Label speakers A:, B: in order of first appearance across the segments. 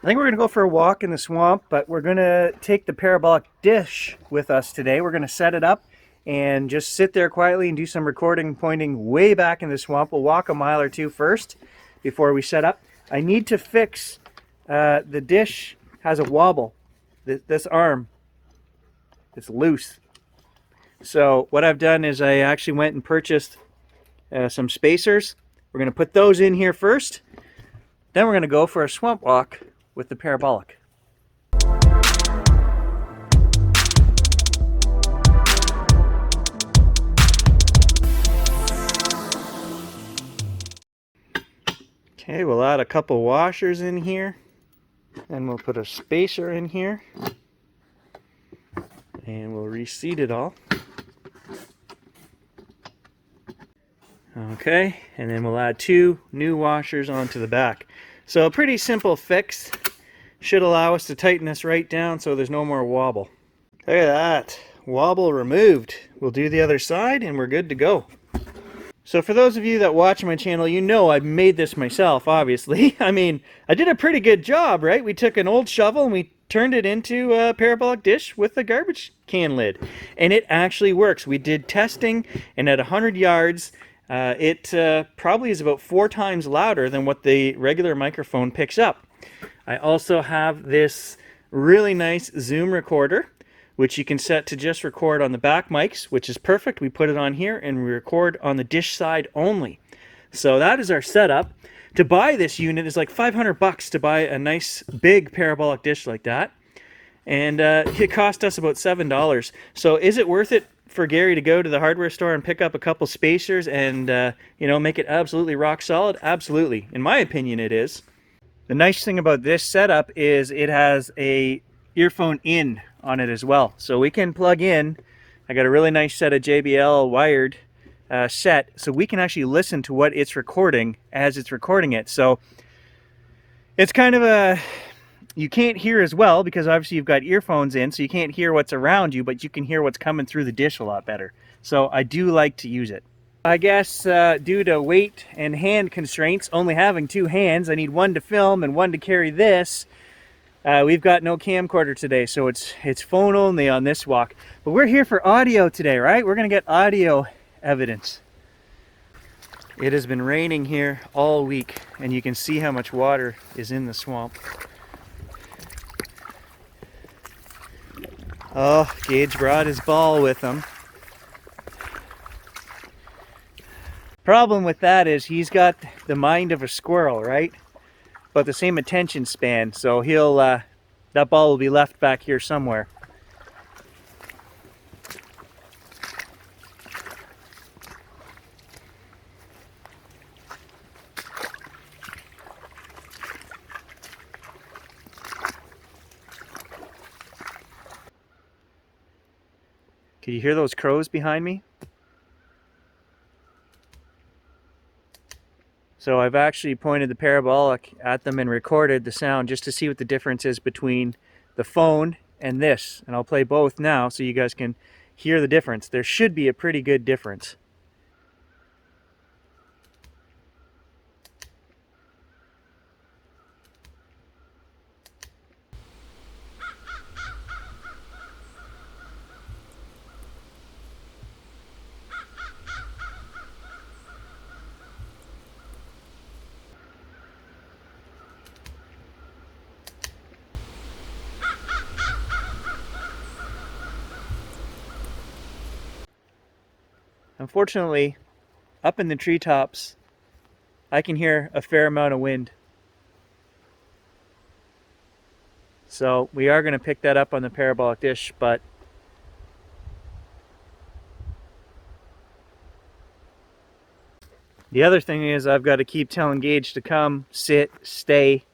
A: I think we're going to go for a walk in the swamp, but we're going to take the parabolic dish with us today. We're going to set it up and just sit there quietly and do some recording pointing way back in the swamp. We'll walk a mile or two first before we set up. I need to fix the dish has a wobble. This arm, it's loose. So what I've done is I actually went and purchased some spacers. We're going to put those in here first. Then we're going to go for a swamp walk with the parabolic. Okay, we'll add a couple washers in here. Then we'll put a spacer in here. And we'll reseat it all. Okay, and then we'll add 2 new washers onto the back. So a pretty simple fix. Should allow us to tighten this right down so there's no more wobble. Look at that. Wobble removed. We'll do the other side and we're good to go. So for those of you that watch my channel, you know I've made this myself, obviously. I mean, I did a pretty good job, right? We took an old shovel and we turned it into a parabolic dish with a garbage can lid. And it actually works. We did testing, and at 100 yards, it probably is about 4 times louder than what the regular microphone picks up. I also have this really nice Zoom recorder, which you can set to just record on the back mics, which is perfect. We put it on here and we record on the dish side only. So that is our setup. To buy this unit is like $500 to buy a nice big parabolic dish like that. And it cost us about $7. So is it worth it for Gary to go to the hardware store and pick up a couple spacers and make it absolutely rock solid? Absolutely. In my opinion, it is. The nice thing about this setup is it has a earphone in on it as well. So we can plug in, I got a really nice set of JBL wired set, so we can actually listen to what it's recording as it's recording it. So it's kind of you can't hear as well because obviously you've got earphones in, so you can't hear what's around you, but you can hear what's coming through the dish a lot better. So I do like to use it. I guess due to weight and hand constraints, only having 2 hands, I need one to film and one to carry this. We've got no camcorder today, so it's phone only on this walk. But we're here for audio today, right? We're gonna get audio evidence. It has been raining here all week, and you can see how much water is in the swamp. Oh, Gage brought his ball with him. Problem with that is he's got the mind of a squirrel, right? But the same attention span, so he'll that ball will be left back here somewhere. Can you hear those crows behind me? So I've actually pointed the parabolic at them and recorded the sound just to see what the difference is between the phone and this. And I'll play both now so you guys can hear the difference. There should be a pretty good difference. Unfortunately, up in the treetops, I can hear a fair amount of wind. So we are going to pick that up on the parabolic dish, but the other thing is I've got to keep telling Gage to come, sit, stay,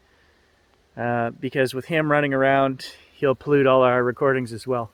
A: because with him running around, he'll pollute all our recordings as well.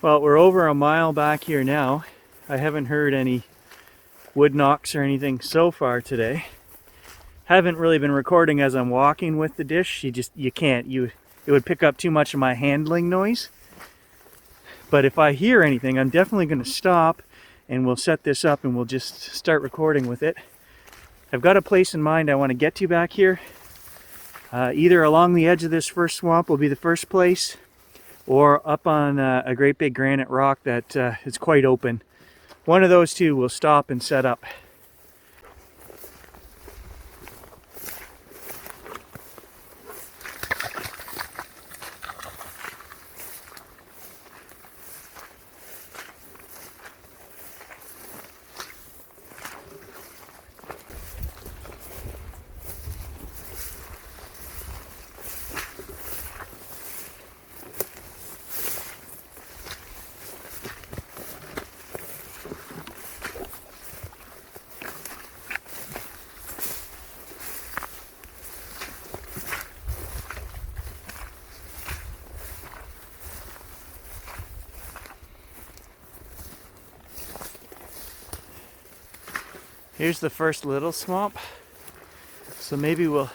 A: Well, we're over a mile back here now. I haven't heard any wood knocks or anything so far today. Haven't really been recording as I'm walking with the dish. You can't. It would pick up too much of my handling noise. But if I hear anything, I'm definitely going to stop and we'll set this up and we'll just start recording with it. I've got a place in mind I want to get to back here. Either along the edge of this first swamp will be the first place, or up on a great big granite rock that is quite open. One of those two will stop and set up. Here's the first little swamp. So maybe we'll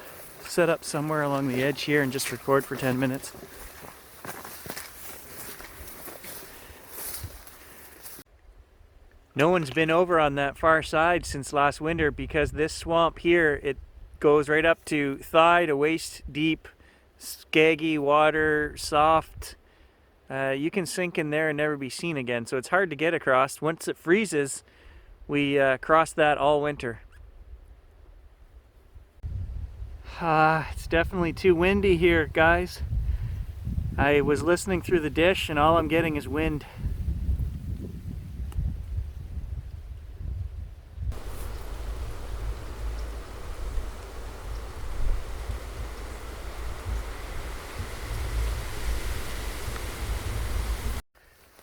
A: set up somewhere along the edge here and just record for 10 minutes. No one's been over on that far side since last winter because this swamp here, it goes right up to thigh to waist deep, skaggy water, soft. You can sink in there and never be seen again, so it's hard to get across. Once it freezes, we cross that all winter. It's definitely too windy here, guys. I was listening through the dish and all I'm getting is wind.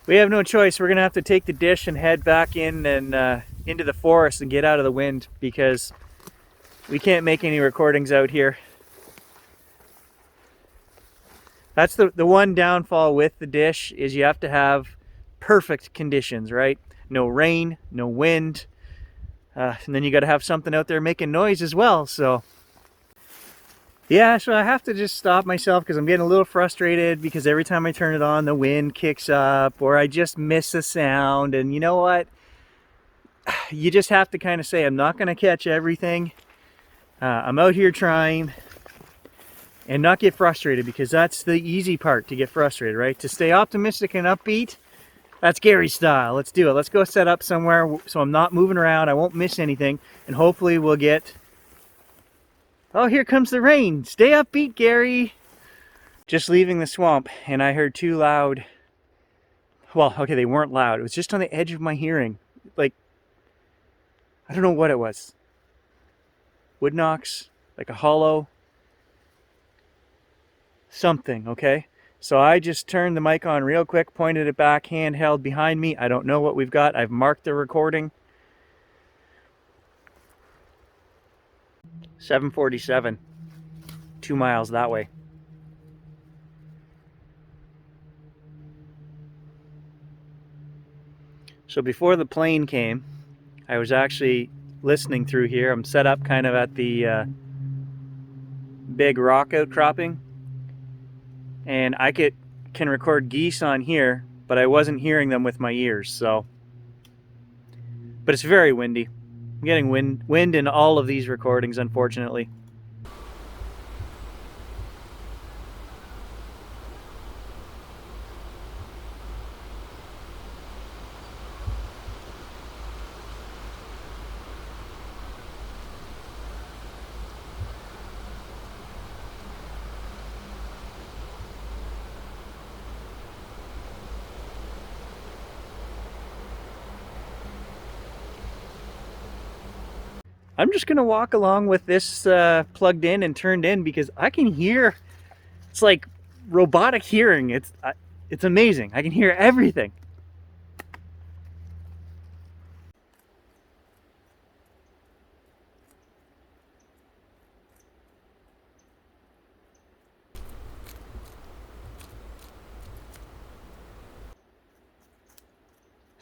A: We have no choice. We're gonna have to take the dish and head back in and into the forest and get out of the wind because we can't make any recordings out here. That's the one downfall with the dish is you have to have perfect conditions, right? No rain, no wind, and then you got to have something out there making noise as well. So yeah, so I have to just stop myself because I'm getting a little frustrated because every time I turn it on, the wind kicks up or I just miss a sound. And you know what? You just have to kind of say, I'm not going to catch everything. I'm out here trying and not get frustrated because that's the easy part, to get frustrated, right? To stay optimistic and upbeat, that's Gary's style. Let's do it. Let's go set up somewhere so I'm not moving around. I won't miss anything. And hopefully we'll get... Oh, here comes the rain. Stay upbeat, Gary. Just leaving the swamp, and I heard two loud... Well, okay, they weren't loud. It was just on the edge of my hearing. Like, I don't know what it was. Wood knocks, like a hollow. Something, okay? So I just turned the mic on real quick, pointed it back, handheld behind me. I don't know what we've got. I've marked the recording. 7:47, 2 miles that way. So before the plane came, I was actually listening through here. I'm set up kind of at the big rock outcropping, and I can record geese on here, but I wasn't hearing them with my ears. So, but it's very windy. I'm getting wind in all of these recordings, unfortunately. I'm just gonna walk along with this plugged in and turned in because I can hear. It's like robotic hearing. It's amazing. I can hear everything.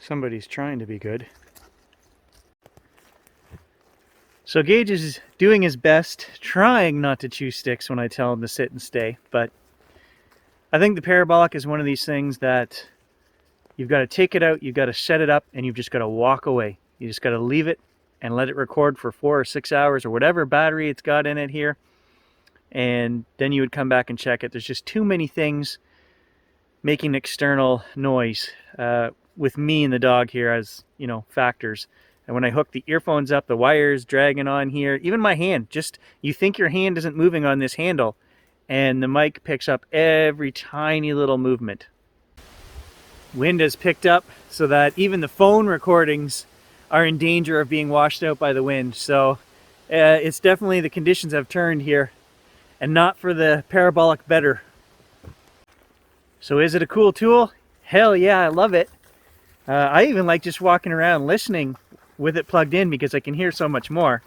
A: somebody's trying to be good. So Gage is doing his best, trying not to chew sticks when I tell him to sit and stay, but I think the Parabolic is one of these things that you've got to take it out, you've got to set it up, and you've just got to walk away. You just got to leave it and let it record for 4 or 6 hours or whatever battery it's got in it here, and then you would come back and check it. There's just too many things making external noise with me and the dog here as, you know, factors. And when I hook the earphones up, the wires dragging on here, even my hand, just, you think your hand isn't moving on this handle, and the mic picks up every tiny little movement. Wind has picked up so that even the phone recordings are in danger of being washed out by the wind. So it's definitely, the conditions have turned here, and not for the Parabolic better. So is it a cool tool? Hell yeah, I love it. I even like just walking around listening with it plugged in because I can hear so much more.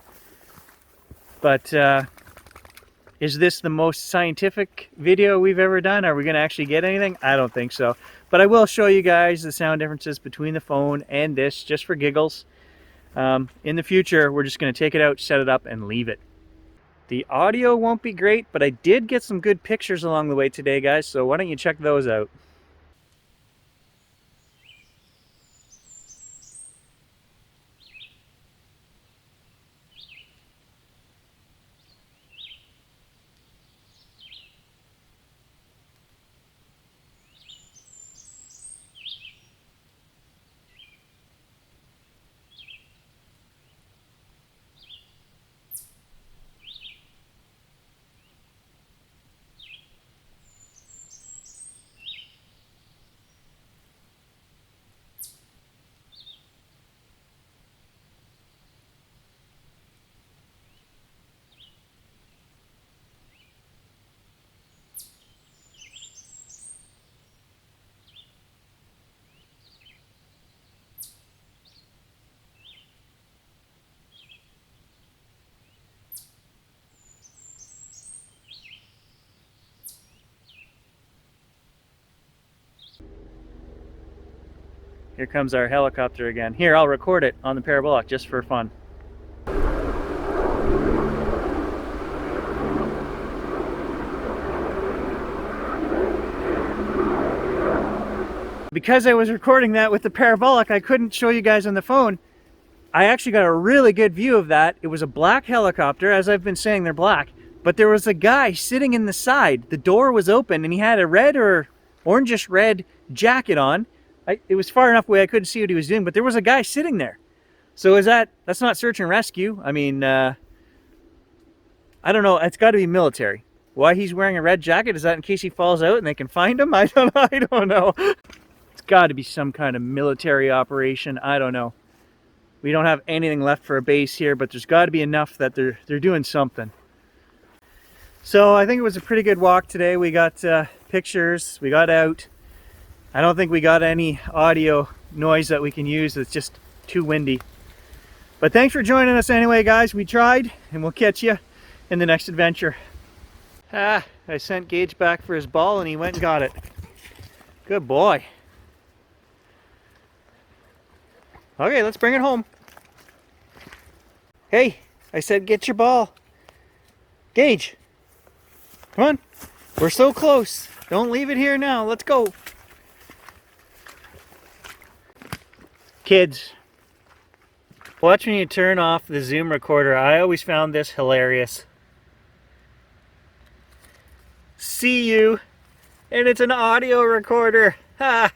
A: But is this the most scientific video we've ever done? Are we going to actually get anything? I don't think so. But I will show you guys the sound differences between the phone and this, just for giggles. In the future, we're just going to take it out, set it up, and leave it. The audio won't be great, but I did get some good pictures along the way today, guys, so why don't you check those out? Here comes our helicopter again. Here, I'll record it on the Parabolic just for fun. Because I was recording that with the Parabolic, I couldn't show you guys on the phone. I actually got a really good view of that. It was a black helicopter. As I've been saying, they're black. But there was a guy sitting in the side. The door was open and he had a red or orangish red jacket on. It was far enough away I couldn't see what he was doing, but there was a guy sitting there. So that's not search and rescue. I mean, I don't know. It's got to be military. Why he's wearing a red jacket? Is that in case he falls out and they can find him? I don't know. It's got to be some kind of military operation. I don't know. We don't have anything left for a base here, but there's got to be enough that they're doing something. So I think it was a pretty good walk today. We got pictures. We got out. I don't think we got any audio noise that we can use. It's just too windy. But thanks for joining us anyway, guys. We tried, and we'll catch you in the next adventure. I sent Gage back for his ball, and he went and got it. Good boy. Okay, let's bring it home. Hey, I said get your ball. Gage, come on. We're so close. Don't leave it here now. Let's go. Kids, watch when you turn off the Zoom recorder. I always found this hilarious. See you, and it's an audio recorder. Ha!